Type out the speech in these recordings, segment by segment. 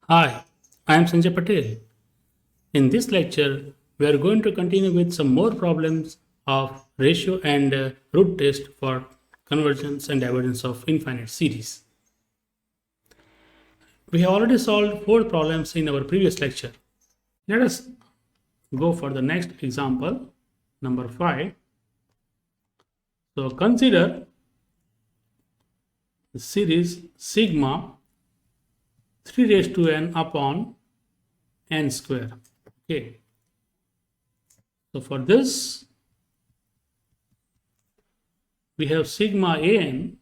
Hi, I am Sanjay Patel. In this lecture, we are going to continue with some more problems of ratio and root test for convergence and divergence of infinite series. We have already solved 4 problems in our previous lecture. Let us go for the next example, number 5. So consider the series sigma 3 raised to n upon n square. Okay. So for this, we have sigma an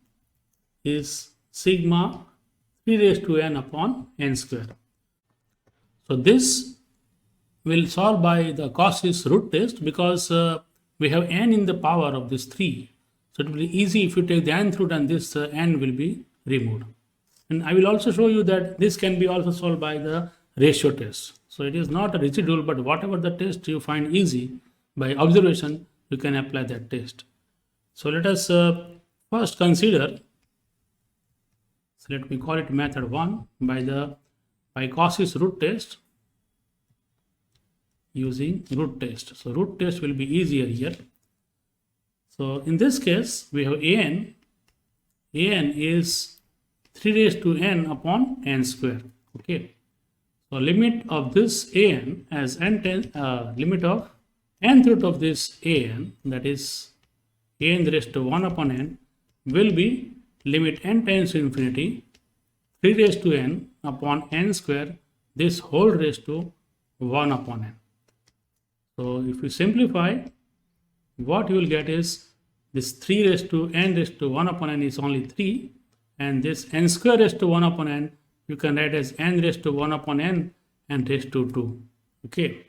is sigma 3 raised to n upon n square. So this will solve by the Cauchy's root test because we have n in the power of this 3. So it will be easy if you take the nth root and this n will be removed. And I will also show you that this can be also solved by the ratio test. So it is not a rigid rule, but whatever the test you find easy by observation, you can apply that test. So let us first consider, so let me call it method 1 by Cauchy's root test using root test. So root test will be easier here. So in this case, we have an is 3 raised to n upon n square. Okay. So limit of this an as limit of nth root of this an, that is n raised to 1 upon n, will be limit n tends to infinity 3 raised to n upon n square, this whole raised to 1 upon n. So if you simplify, what you will get is this 3 raised to n raised to 1 upon n is only 3, and this n square raised to 1 upon n you can write as n raised to 1 upon n and raised to 2. Okay.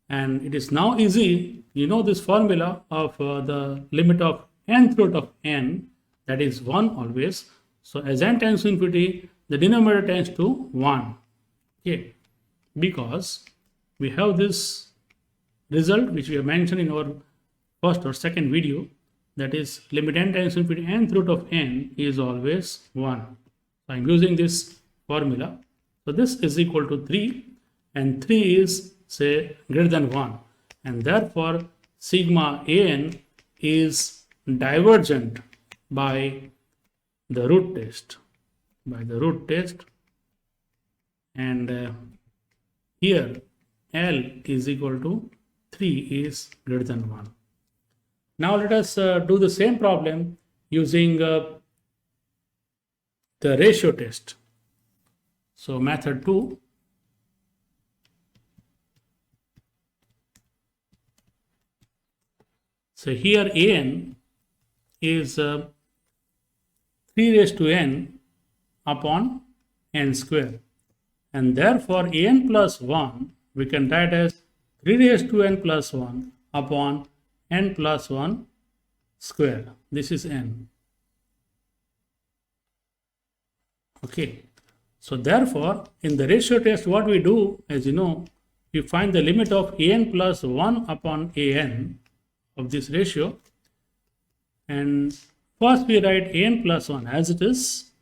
And it is now easy, you know this formula of the limit of nth root of n, that is 1 always. So as n tends to infinity, the denominator tends to 1. Okay. Because we have this result which we have mentioned in our first or second video, that is limit n tends to infinity, nth root of n is always 1. So I am using this formula. So this is equal to 3, and 3 is say greater than 1, and therefore sigma an is divergent by the root test. And here L is equal to 3 is greater than 1. Now let us do the same problem using the ratio test. So method 2. So here an is 3 raised to n upon n square, and therefore an plus 1 we can write as 3 raised to n plus 1 upon n plus 1 square. This is n. Okay. So therefore, in the ratio test, what we do, as you know, we find the limit of an plus 1 upon an of this ratio. And first we write an plus 1 as it is,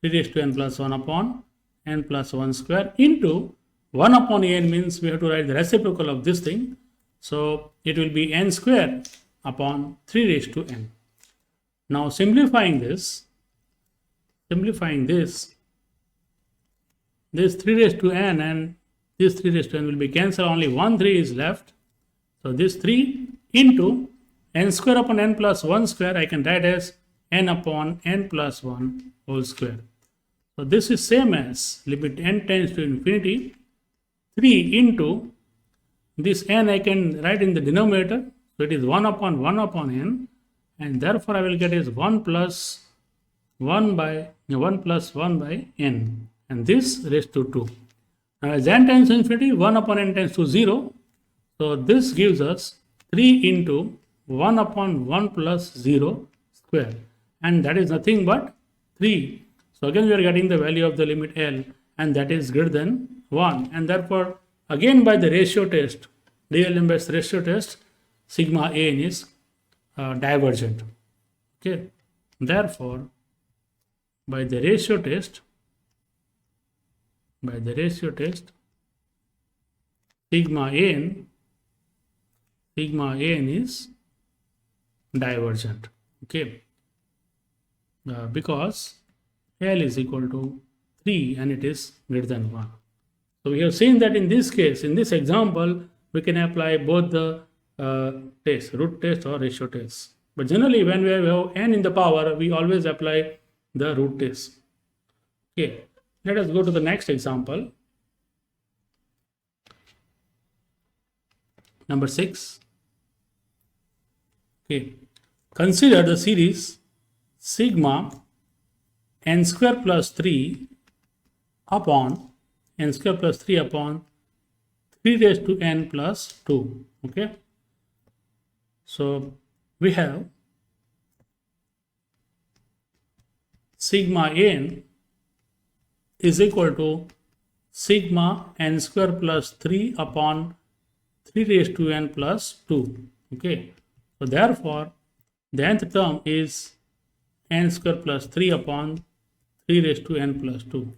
3 raised to n plus 1 upon n plus 1 square into 1 upon n means we have to write the reciprocal of this thing. So it will be n square upon 3 raised to n. Now simplifying this, this 3 raised to n and this 3 raised to n will be cancelled, only 1 3 is left. So this 3 into n square upon n plus 1 square I can write as n upon n plus 1 whole square. So this is same as limit n tends to infinity 3 into this n I can write in the denominator. So it is 1 upon n, and therefore I will get is 1 plus 1 by n, and this raised to 2. Now as n tends to infinity, 1 upon n tends to 0. So this gives us 3 into 1 upon 1 plus 0 square, and that is nothing but 3. So again we are getting the value of the limit L, and that is greater than 1, and therefore again by the ratio test, D'Alembert ratio test, sigma an is divergent. Okay. Therefore by the ratio test, by the ratio test, sigma n is divergent. Okay, because L is equal to 3 and it is greater than 1. So we have seen that in this case, in this example, we can apply both the test, root test or ratio test. But generally, when we have n in the power, we always apply the root test. Okay, let us go to the next example. Number 6. Okay, consider the series sigma n square plus 3 upon n square plus 3 upon 3 raised to n plus 2. Okay, so we have sigma n is equal to sigma n square plus 3 upon 3 raised to n plus 2. Okay, so therefore the nth term is n square plus 3 upon 3 raised to n plus 2.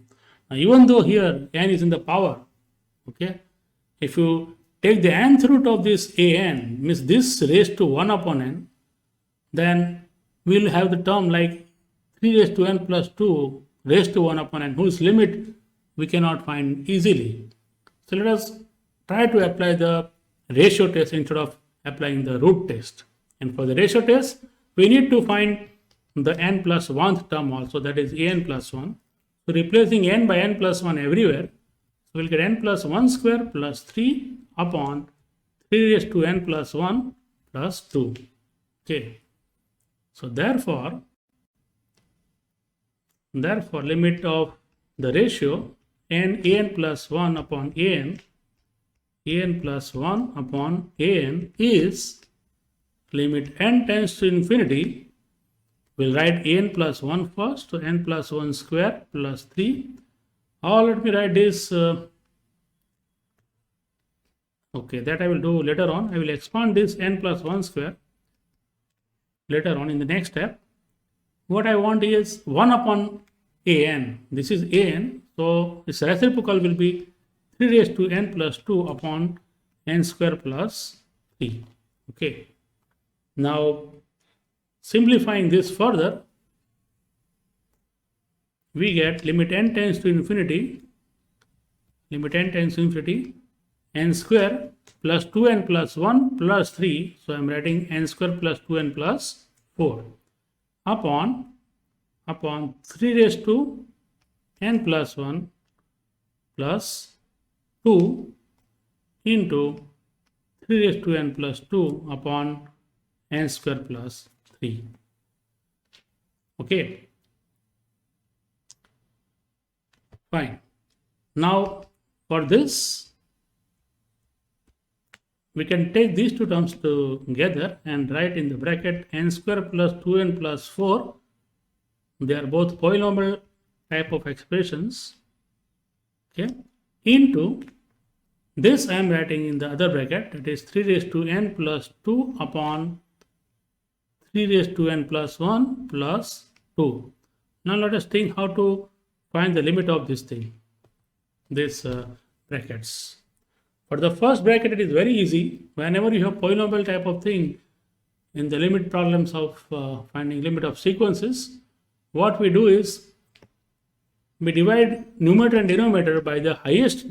Now, even though here n is in the power, okay, if you take the nth root of this an, means this raised to 1 upon n, then we will have the term like 3 raised to n plus 2 raised to 1 upon n, whose limit we cannot find easily. So let us try to apply the ratio test instead of applying the root test. And for the ratio test, we need to find the n plus 1th term also, that is an plus 1. So replacing n by n plus 1 everywhere, so we'll get n plus 1 square plus 3 upon 3 raised to n plus 1 plus 2. Okay, so therefore limit of the ratio an plus 1 upon an plus 1 upon an is limit n tends to infinity. We'll write n plus 1 first, so n plus 1 square plus 3. Or let me write this, okay, that I will do later on. I will expand this n plus 1 square later on in the next step. What I want is 1 upon an. This is an, so its reciprocal will be 3 raised to n plus 2 upon n square plus 3. Okay, now simplifying this further, we get limit n tends to infinity, n square plus 2n plus 1 plus 3, so I am writing n square plus 2n plus 4 upon 3 raised to n plus 1 plus 2 into 3 raised to n plus 2 upon n square plus 3. Okay, fine. Now for this, we can take these two terms together and write in the bracket n square plus 2n plus 4. They are both polynomial type of expressions. Okay, into this I am writing in the other bracket, that is 3 raised to n plus 2 upon 3 raised to n plus 1 plus 2. Now let us think how to find the limit of this thing, these brackets. For the first bracket, it is very easy. Whenever you have polynomial type of thing in the limit problems of finding limit of sequences, what we do is we divide numerator and denominator by the highest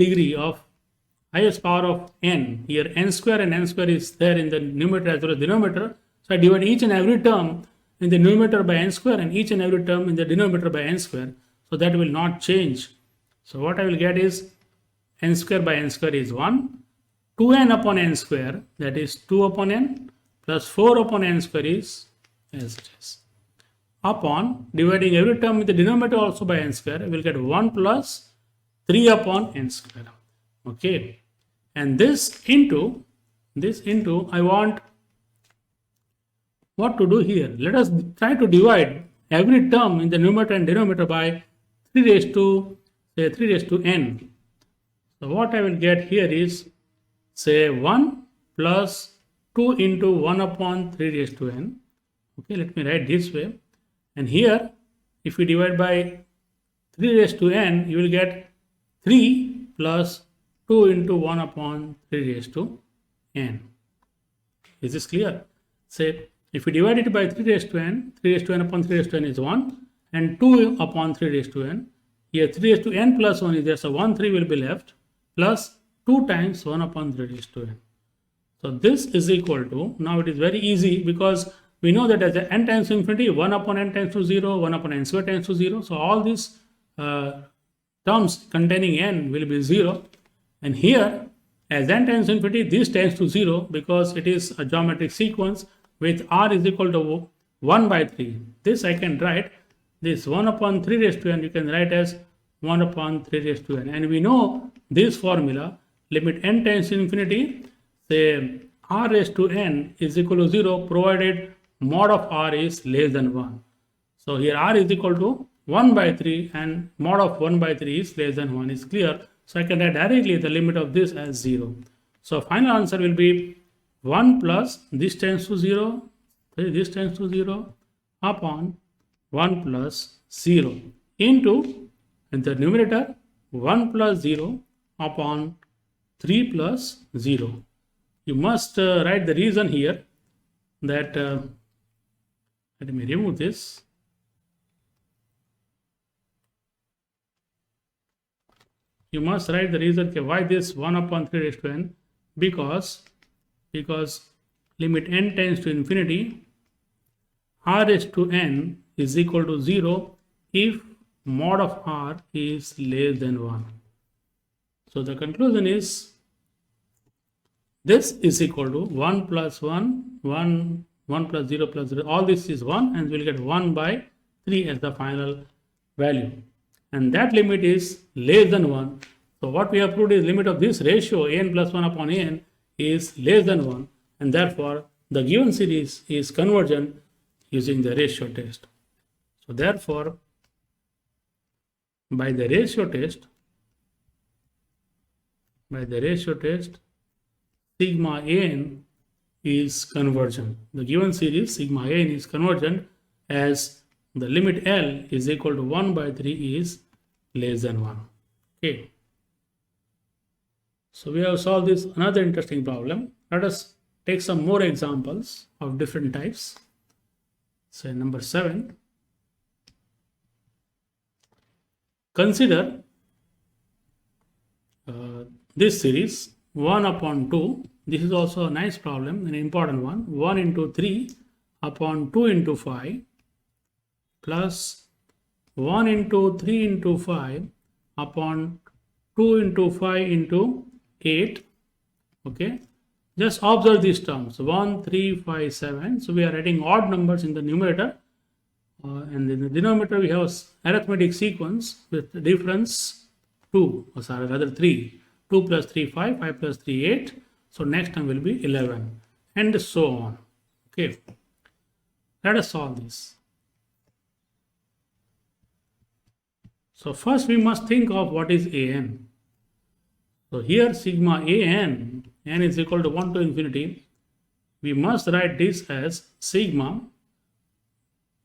power of n. Here n square and n square is there in the numerator as well as denominator. So I divide each and every term in the numerator by n square and each and every term in the denominator by n square. So that will not change. So what I will get is n square by n square is 1. 2n upon n square, that is 2 upon n, plus 4 upon n square is as it is. Upon dividing every term in the denominator also by n square, we will get 1 plus 3 upon n square. Okay, and this into I want what to do here. Let us try to divide every term in the numerator and denominator by 3 raised to n. So what I will get here is, say, 1 plus 2 into 1 upon 3 raised to n. Okay, let me write this way. And here, if we divide by 3 raised to n, you will get 3 plus 2 into 1 upon 3 raised to n. Is this clear? Say, if we divide it by 3 raised to n, 3 raised to n upon 3 raised to n is 1, and 2 upon 3 raised to n. Here 3 raised to n plus 1 is there, so 1 3 will be left, plus 2 times 1 upon 3 raised to n. So this is equal to, now it is very easy because we know that as n tends to infinity, 1 upon n tends to 0, 1 upon n square tends to 0. So all these terms containing n will be 0. And here, as n tends to infinity, this tends to 0 because it is a geometric sequence with r is equal to 1 by 3. This I can write, this 1 upon 3 raised to n, you can write as 1 upon 3 raised to n. And we know this formula, limit n tends to infinity, say r raised to n is equal to 0 provided mod of r is less than 1. So here r is equal to 1 by 3 and mod of 1 by 3 is less than 1 is clear. So I can write directly the limit of this as 0. So final answer will be 1 plus this tends to 0, this tends to 0 upon 1 plus 0 into, in the numerator, 1 plus 0 upon 3 plus 0. You must write the reason here that, let me remove this. You must write the reason why this 1 upon 3 raised to n, because limit n tends to infinity, r raised to n is equal to 0 if mod of r is less than 1. So the conclusion is this is equal to 1 plus 1, 1 plus 0 plus 0, all this is 1 and we'll get 1 by 3 as the final value. And that limit is less than 1. So what we have proved is limit of this ratio n plus 1 upon n is less than 1, and therefore the given series is convergent using the ratio test. So therefore, by the ratio test, sigma n is convergent. The given series sigma n is convergent as the limit L is equal to 1 by 3 is less than 1. Okay. So we have solved this another interesting problem. Let us take some more examples of different types. Say number 7. Consider this series 1 upon 2. This is also a nice problem, an important one. 1 into 3 upon 2 into 5 plus 1 into 3 into 5 upon 2 into 5 into 8. Okay, just observe these terms 1, 3, 5, 7. So we are writing odd numbers in the numerator, and in the denominator we have arithmetic sequence with the difference 2, or sorry, rather 3. 2 plus 3, 5, 5 plus 3, 8. So next time will be 11, and so on. Okay, let us solve this. So first we must think of what is an. So here sigma an, n is equal to 1 to infinity. We must write this as sigma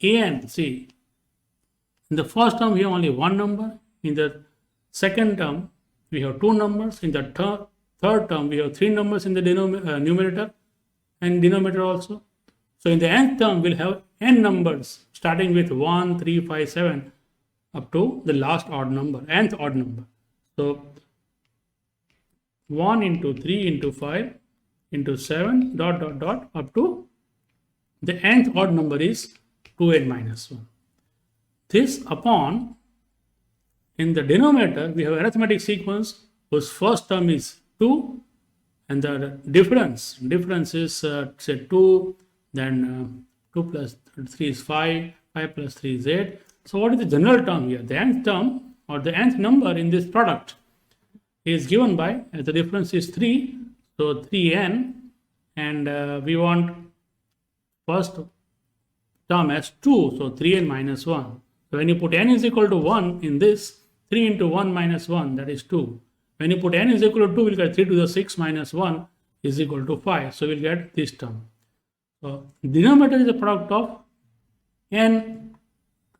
an. See, in the first term we have only one number. In the second term we have two numbers. In the third term we have three numbers in the numerator and denominator also. So in the nth term we'll have n numbers starting with 1, 3, 5, 7 up to the last odd number, nth odd number. So 1 into 3 into 5 into 7 dot dot dot up to the nth odd number is 2n minus 1. This upon, in the denominator we have arithmetic sequence whose first term is 2 and the difference is say 2, then 2 plus 3 is 5, 5 plus 3 is 8. So what is the general term here? The nth term or the nth number in this product is given by, as the difference is 3, so 3n, and we want first term as 2, so 3n minus 1. So when you put n is equal to 1 in this, 3 into 1 minus 1, that is 2. When you put n is equal to 2, we'll get 3 to the 6 minus 1 is equal to 5. So we'll get this term. So denominator is a product of n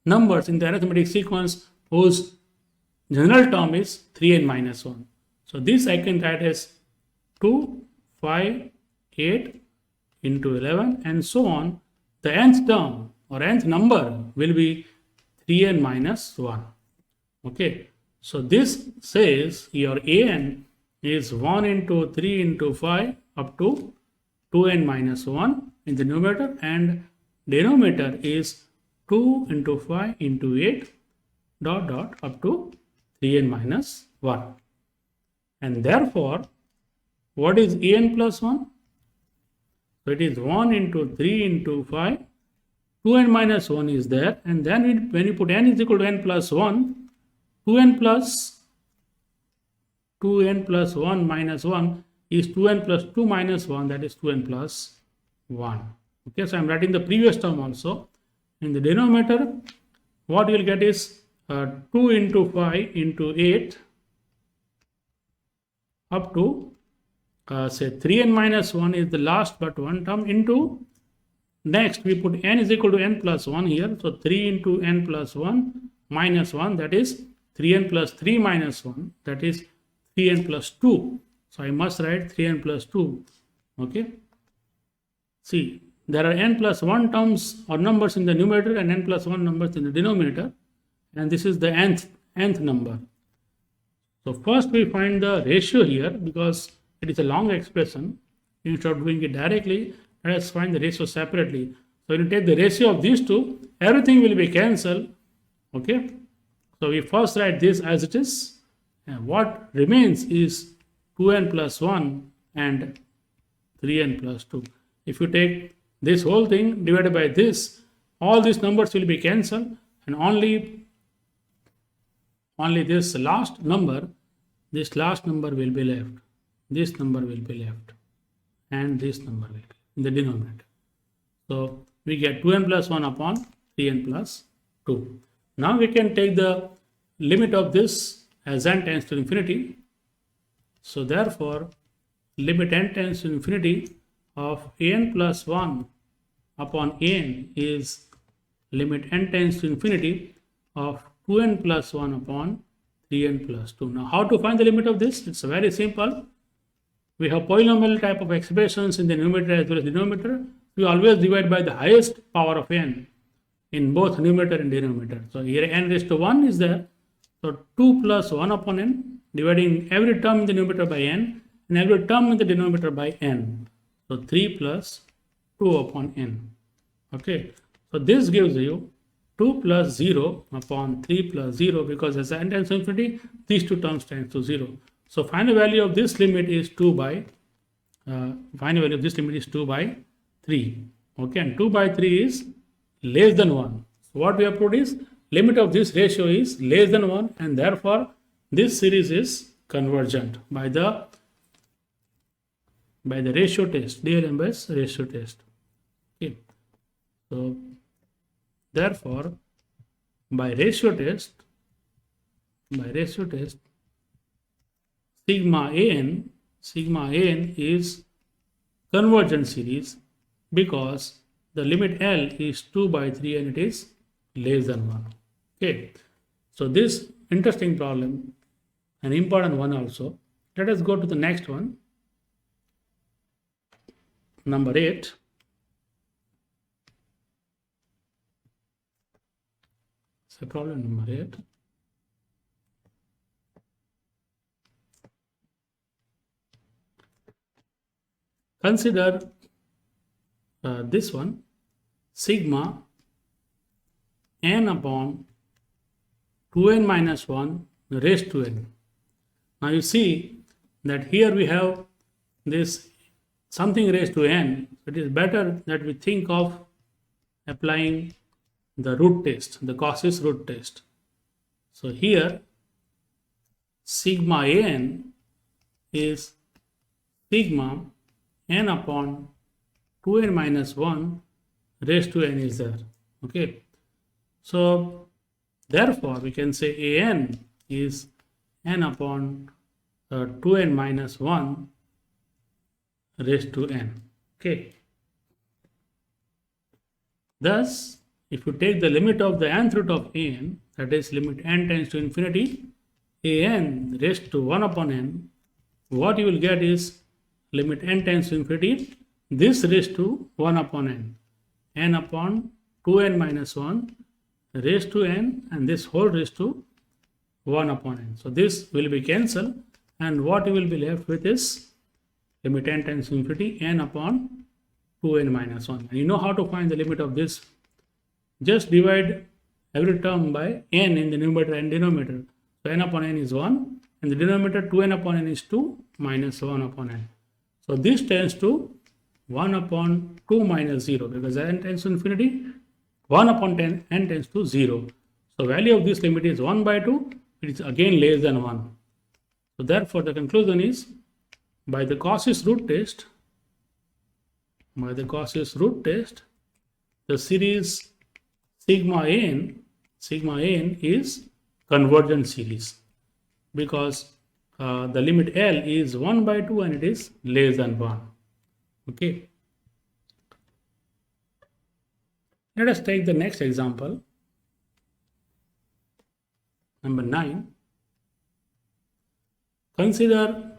numbers in the arithmetic sequence whose general term is 3n minus 1. So this I can write as 2, 5, 8 into 11 and so on. The nth term or nth number will be 3n minus 1. Okay. So this says your an is 1 into 3 into 5 up to 2n minus 1 in the numerator, and denominator is 2 into 5 into 8 dot dot up to 3n minus 1. And therefore, what is an plus 1? So it is 1 into 3 into 5, 2n minus 1 is there, and then when you put n is equal to n plus 1, 2n plus 1 minus 1 is 2n plus 2 minus 1, that is 2n plus 1. Okay, so I am writing the previous term also. In the denominator, what you will get is 2 into 5 into 8 up to say 3n minus 1 is the last but one term into, next we put n is equal to n plus 1 here. So 3 into n plus 1 minus 1, that is 3n plus 3 minus 1, that is 3n plus 2. So I must write 3n plus 2. Okay. See, there are n plus 1 terms or numbers in the numerator and n plus 1 numbers in the denominator. And this is the nth number. So first we find the ratio here because it is a long expression. Instead of doing it directly, let us find the ratio separately. So when you take the ratio of these two, everything will be cancelled. Okay. So we first write this as it is, and what remains is 2n plus 1 and 3n plus 2. If you take this whole thing divided by this, all these numbers will be cancelled, and only this last number will be left. This number will be left, and this number will be in the denominator. So we get 2n plus 1 upon 3n plus 2. Now we can take the limit of this as n tends to infinity. So therefore, limit n tends to infinity of an plus 1 upon n is limit n tends to infinity of 2n plus 1 upon 3n plus 2. Now how to find the limit of this? It's very simple. We have polynomial type of expressions in the numerator as well as denominator. We always divide by the highest power of n in both numerator and denominator. So here n raised to 1 is there. So 2 plus 1 upon n, dividing every term in the numerator by n and every term in the denominator by n. So 3 plus 2 upon n. Okay. So this gives you 2 plus 0 upon 3 plus 0, because as n tends to infinity, these two terms tend to 0. So final value of this limit is 2 by 3. Okay, and 2 by 3 is less than 1. So what we have put is limit of this ratio is less than 1, and therefore this series is convergent by the ratio test, DLMS ratio test. Okay. So therefore by ratio test sigma an is convergent series because the limit L is 2 by 3 and it is less than 1. Okay. So this interesting problem, an important one also. Let us go to the next one. Number 8. So problem number 8. Consider this one, sigma n upon 2n minus 1 raised to n. Now you see that here we have this something raised to n. It is better that we think of applying the root test, the Cauchy's root test. So here sigma n is sigma n upon 2n minus 1 raised to n is there. Okay. So therefore we can say an is n upon 2n minus 1 raised to n. Okay. Thus, if you take the limit of the nth root of an, that is limit n tends to infinity an raised to 1 upon n, what you will get is limit n tends to infinity, this raised to 1 upon n upon 2n minus 1 raised to n, and this whole raised to 1 upon n. So this will be cancelled, and what you will be left with is limit n tends to infinity n upon 2n minus 1. And you know how to find the limit of this. Just divide every term by n in the numerator and denominator. So n upon n is 1, and the denominator 2n upon n is 2 minus 1 upon n. So this tends to 1 upon 2 minus 0, because n tends to infinity, 1 upon 10 n tends to 0. So value of this limit is 1 by 2, it is again less than 1. So therefore the conclusion is, by the Cauchy's root test, the series sigma n is convergent series, because the limit L is 1 by 2 and it is less than 1. Okay. Let us take the next example, number 9. Consider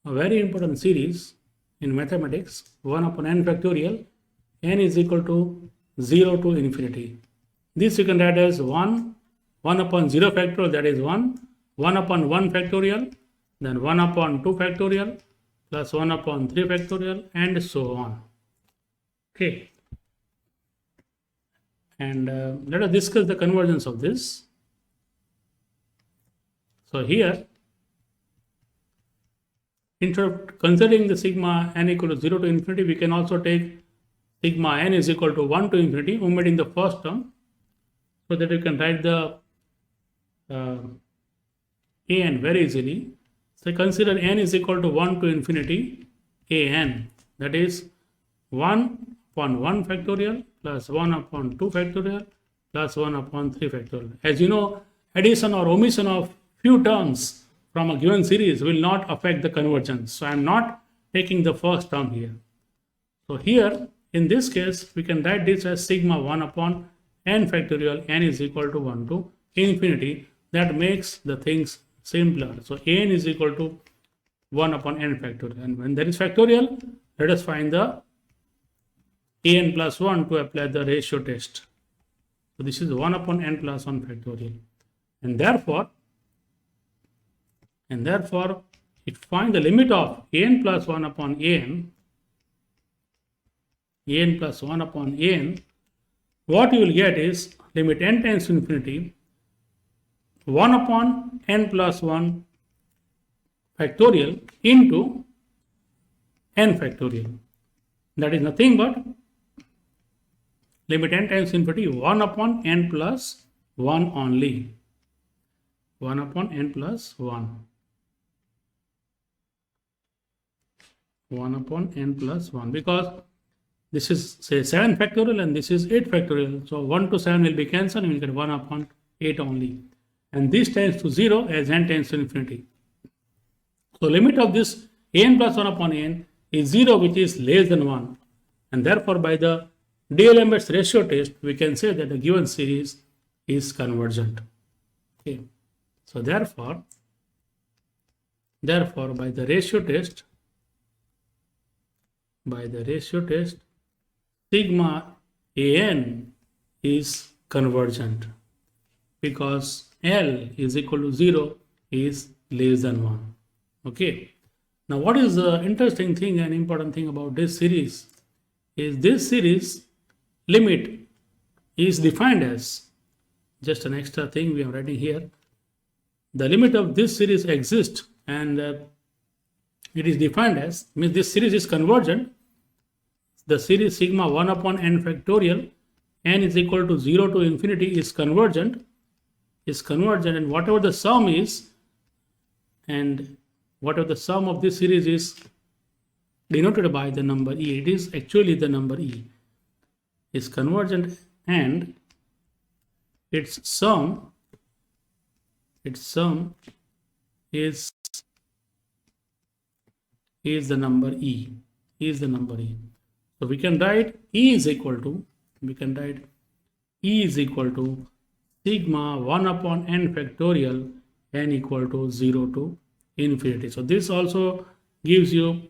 a very important series in mathematics, 1 upon n factorial, n is equal to 0 to infinity. This you can write as 1 upon 0 factorial, that is 1 upon 1 factorial, then 1 upon 2 factorial, plus 1 upon 3 factorial, and so on. Okay. And let us discuss the convergence of this. So here, instead of considering the sigma n equal to 0 to infinity, we can also take sigma n is equal to 1 to infinity, omitting the first term, so that you can write the an very easily. So consider n is equal to 1 to infinity an, that is 1 upon 1 factorial plus 1 upon 2 factorial plus 1 upon 3 factorial. As you know, addition or omission of few terms from a given series will not affect the convergence. So I am not taking the first term here. So here, in this case, we can write this as sigma 1 upon n factorial, n is equal to 1 to infinity. That makes the things simpler. So n is equal to 1 upon n factorial. And when there is factorial, let us find the n plus 1 to apply the ratio test. So this is 1 upon n plus 1 factorial. And therefore, if find the limit of n plus 1 upon n plus 1 upon n, what you will get is limit n tends to infinity, 1 upon n plus 1 factorial into n factorial. That is nothing but limit n tends to infinity, 1 upon n plus 1 only. 1 upon n plus 1. 1 upon n plus 1, because this is say 7 factorial and this is 8 factorial. So 1 to 7 will be cancelled and we will get 1 upon 8 only. And this tends to 0 as n tends to infinity. So limit of this n plus 1 upon n is 0, which is less than 1. And therefore by the D'Alembert's ratio test, we can say that the given series is convergent. Okay. So therefore by the ratio test, sigma an is convergent, because L is equal to 0 is less than 1. Okay. Now what is the interesting thing and important thing about this series is this series limit is defined as, just an extra thing we are writing here, the limit of this series exists and it is defined as, means this series is convergent. The series sigma 1 upon n factorial, n is equal to 0 to infinity is convergent, and whatever the sum is, and whatever the sum of this series is denoted by the number e, it is actually the number e, is convergent, and its sum is the number e, So we can write E is equal to sigma 1 upon n factorial n equal to 0 to infinity. So this also gives you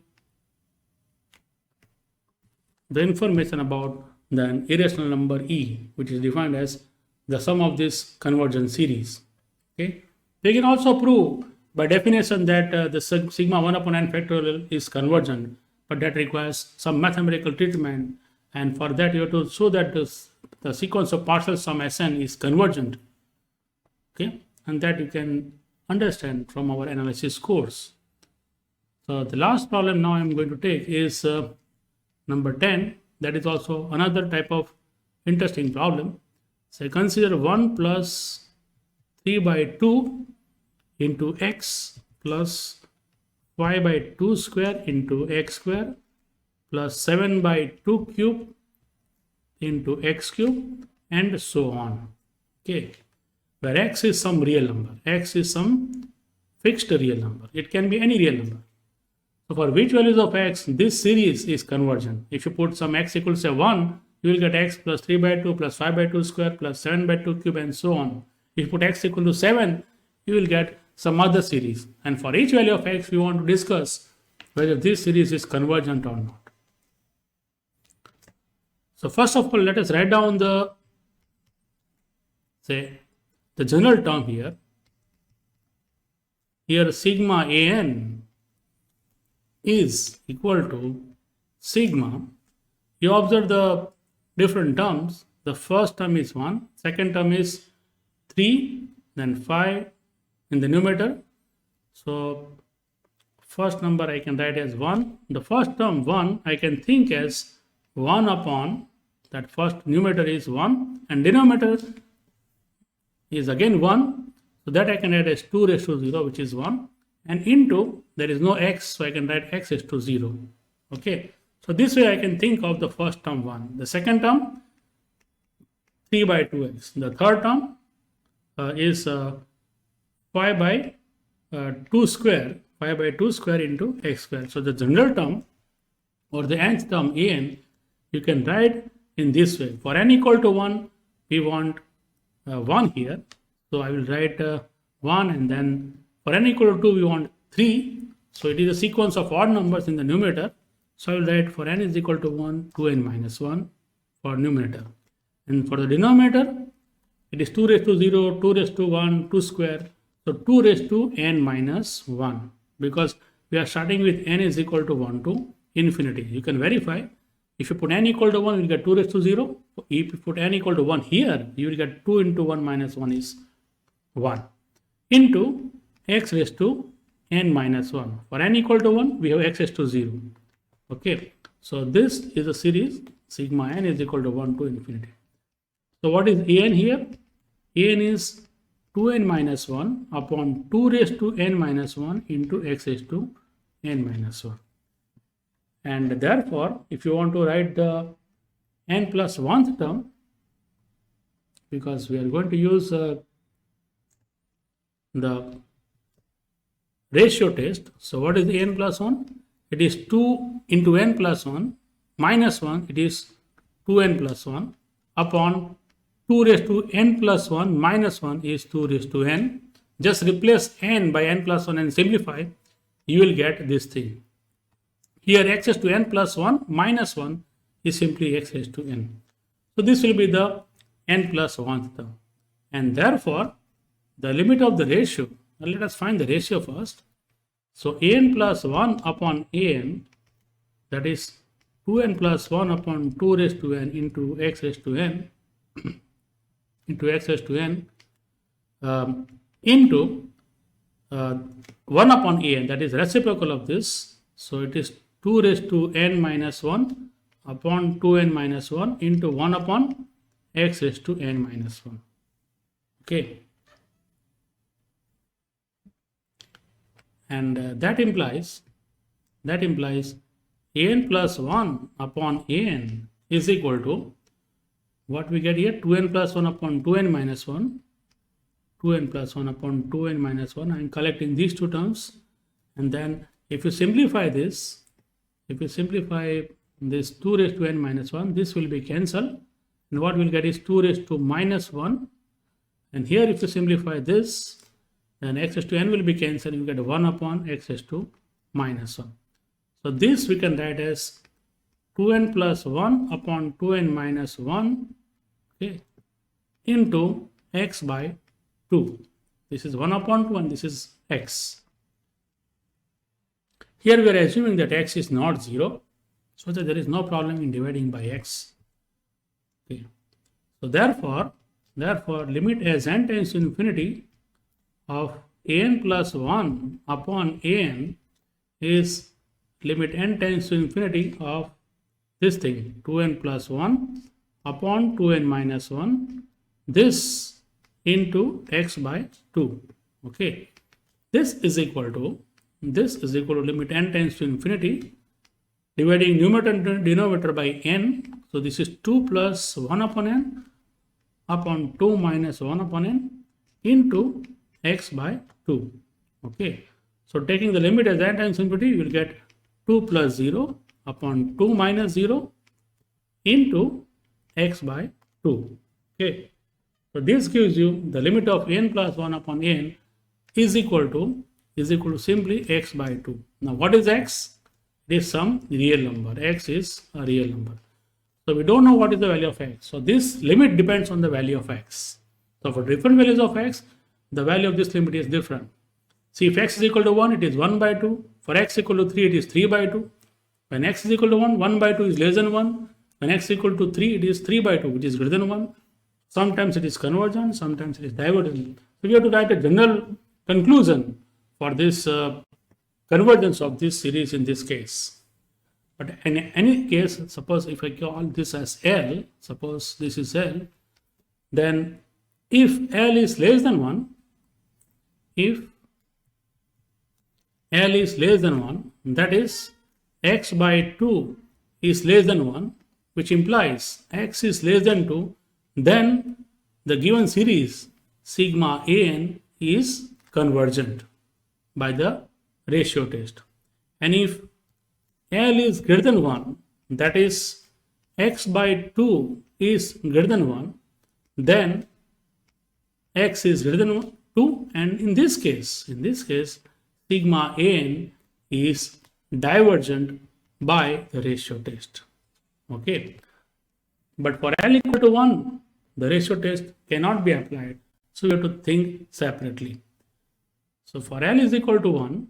the information about the irrational number e, which is defined as the sum of this convergence series. Okay, we can also prove by definition that the sigma 1 upon n factorial is convergent, but that requires some mathematical treatment, and for that you have to show that the sequence of partial sum Sn is convergent. Okay, and that you can understand from our analysis course. So the last problem now I'm going to take is number 10. That is also another type of interesting problem. So consider 1 plus 3 by 2 into x plus 5 by 2 square into x square plus 7 by 2 cube into x cube and so on. Okay, where x is some real number, x is some fixed real number. It can be any real number. So for which values of x this series is convergent? If you put some x equals to 1, you will get x plus 3 by 2 plus 5 by 2 square plus 7 by 2 cube and so on. If you put x equal to 7, you will get some other series. And for each value of x, we want to discuss whether this series is convergent or not. So first of all, let us write down the general term here. Here sigma an is equal to sigma. You observe the different terms. The first term is 1, second term is 3, then 5 in the numerator. So first number I can write as 1. The first term 1 I can think as 1 upon that first numerator is 1 and denominator is again 1. So that I can write as 2 raised to 0, which is 1, and into there is no x, so I can write x is to 0. Okay, so this way I can think of the first term 1. The second term 3 by 2x. The third term is 5 by 2 square, 5 by 2 square into x square. So the general term or the nth term an you can write in this way. For n equal to 1, we want 1 here. So I will write 1, and then for n equal to 2, we want 3. So it is a sequence of odd numbers in the numerator. So I will write for n is equal to 1, 2n minus 1 for numerator. And for the denominator, it is 2 raised to 0, 2 raised to 1, 2 square. So 2 raised to n minus 1, because we are starting with n is equal to 1 to infinity. You can verify. If you put n equal to 1, you will get 2 raised to 0. If you put n equal to 1 here, you will get 2 into 1 minus 1 is 1 into x raised to n minus 1. For n equal to 1, we have x raised to 0. Okay, so this is a series sigma n is equal to 1 to infinity. So what is an here? An is 2n minus 1 upon 2 raised to n minus 1 into x raised to n minus 1. And therefore, if you want to write the n plus 1th term, because we are going to use the ratio test. So what is the n plus 1? It is 2 into n plus 1 minus 1. It is 2n plus 1 upon 2 raised to n plus 1 minus 1 is 2 raised to n. Just replace n by n plus 1 and simplify. You will get this thing. Here x raised to n plus 1 minus 1 is simply x raised to n. So this will be the n plus 1th term. And therefore, the limit of the ratio, let us find the ratio first. So an plus 1 upon an, that is 2n plus 1 upon 2 raised to n into x raised to n, into x raised to n, into 1 upon an, that is reciprocal of this. So it is 2 raised to n minus 1 upon 2n minus 1 into 1 upon x raised to n minus 1. Okay. And that implies an plus 1 upon an is equal to what we get here, 2n plus 1 upon 2n minus 1, 2n plus 1 upon 2n minus 1. I am collecting these two terms, and then if you simplify this, if you simplify this 2 raised to n minus 1, this will be cancelled, and what we'll get is 2 raised to minus 1. And here if you simplify this, then x raised to n will be cancelled. You get 1 upon x raised to minus 1. So this we can write as 2n plus 1 upon 2n minus 1, okay, into x by 2. This is 1 upon 2 and this is x. Here we are assuming that x is not 0, so that there is no problem in dividing by x. Okay. So therefore, limit as n tends to infinity of an plus 1 upon an is limit n tends to infinity of this thing, 2n plus 1 upon 2n minus 1, this into x by 2. Okay. This is equal to limit n tends to infinity, dividing numerator and denominator by n. So this is 2 plus 1 upon n upon 2 minus 1 upon n into x by 2. Okay. So taking the limit as n tends to infinity, you will get 2 plus 0 upon 2 minus 0 into x by 2. Okay. So this gives you the limit of n plus 1 upon n is equal to simply x by 2. Now what is x? It is some real number. X is a real number. So we don't know what is the value of x. So this limit depends on the value of x. So for different values of x, the value of this limit is different. See, if x is equal to 1, it is 1 by 2. For x equal to 3, it is 3 by 2. When x is equal to 1, 1 by 2 is less than 1. When x is equal to 3, it is 3 by 2, which is greater than 1. Sometimes it is convergent, sometimes it is divergent. So we have to write a general conclusion for this convergence of this series in this case. But in any case, suppose if I call this as L, suppose this is L, then if L is less than 1, if L is less than 1, that is x by 2 is less than 1, which implies x is less than 2, then the given series sigma an is convergent by the ratio test. And if L is greater than 1, that is x by 2 is greater than 1, then x is greater than 2, and in this case sigma an is divergent by the ratio test. Okay. But for L equal to 1, the ratio test cannot be applied. So you have to think separately. So for L is equal to 1,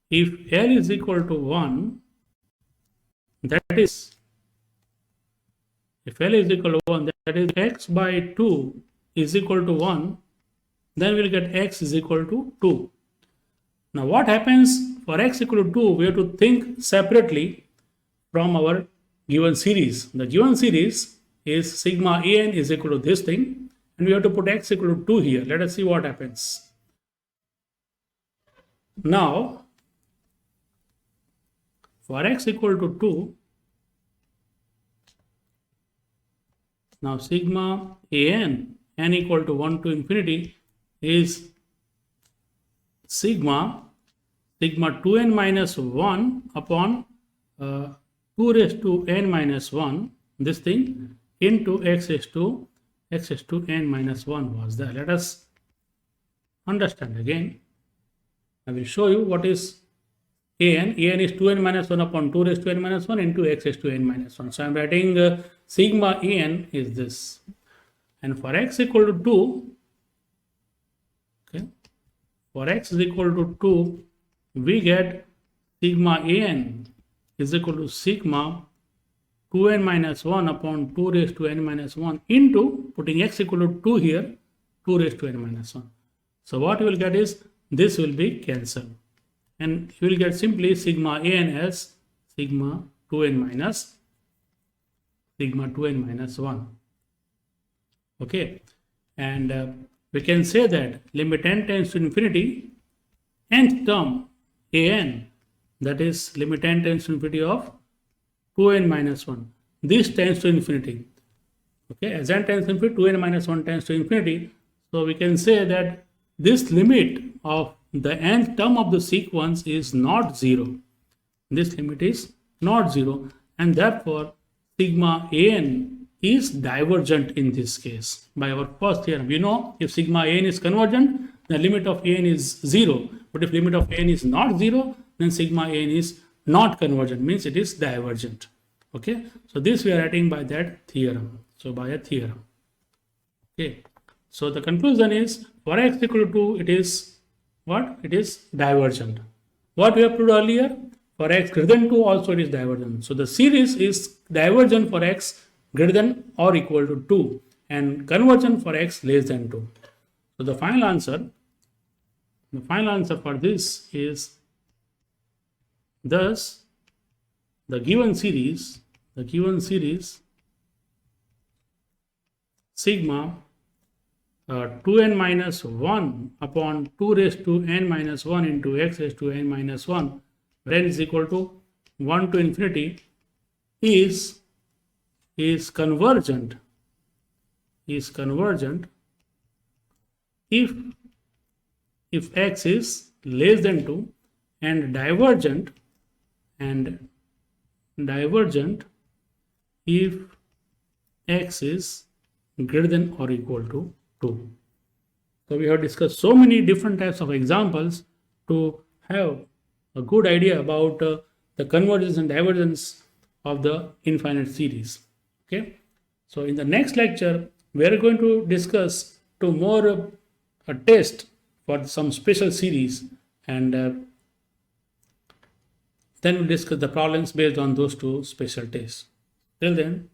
if L is equal to 1, that is, if L is equal to 1, that is x by 2 is equal to 1, then we'll get x is equal to 2. Now what happens for x equal to 2, we have to think separately from our given series. The given series is sigma an is equal to this thing, and we have to put x equal to 2 here. Let us see what happens. Now, for x equal to 2, now sigma an, n equal to 1 to infinity, is sigma 2n minus 1 upon 2 raised to n minus 1, this thing, into x raised to n minus 1 was there. Let us understand again. I will show you what is an. An is 2n minus 1 upon 2 raised to n minus 1 into x raised to n minus 1. So I am writing sigma an is this. And for x equal to 2, okay, for x is equal to 2, we get sigma an is equal to sigma 2n minus 1 upon 2 raised to n minus 1 into, putting x equal to 2 here, 2 raised to n minus 1. So what you will get is, this will be cancelled. And you will get simply sigma an as sigma 2n minus 1. Okay. And we can say that limit n tends to infinity, nth term an, that is limit n tends to infinity of 2n minus 1. This tends to infinity. Okay, as n tends to infinity, 2n minus 1 tends to infinity. So we can say that this limit of the nth term of the sequence is not 0. This limit is not 0, and therefore sigma an is divergent in this case. By our first theorem, we know if sigma n is convergent, the limit of n is 0. But if limit of n is not 0, then sigma n is not convergent, means it is divergent. Okay, so this we are writing by that theorem. So by a theorem. Okay, so the conclusion is for x equal to 2, it is what? It is divergent. What we have proved earlier, for x greater than 2 also it is divergent. So the series is divergent for x greater than or equal to 2 and convergent for x less than 2. So the final answer for this is thus the given series sigma 2n minus 1 upon 2 raised to n minus 1 into x raised to n minus 1 when is equal to 1 to infinity is convergent if x is less than 2 and divergent if x is greater than or equal to 2. So we have discussed so many different types of examples to have a good idea about the convergence and divergence of the infinite series. Okay, so in the next lecture we are going to discuss to more a test for some special series, and then we'll discuss the problems based on those two special tests. Till then,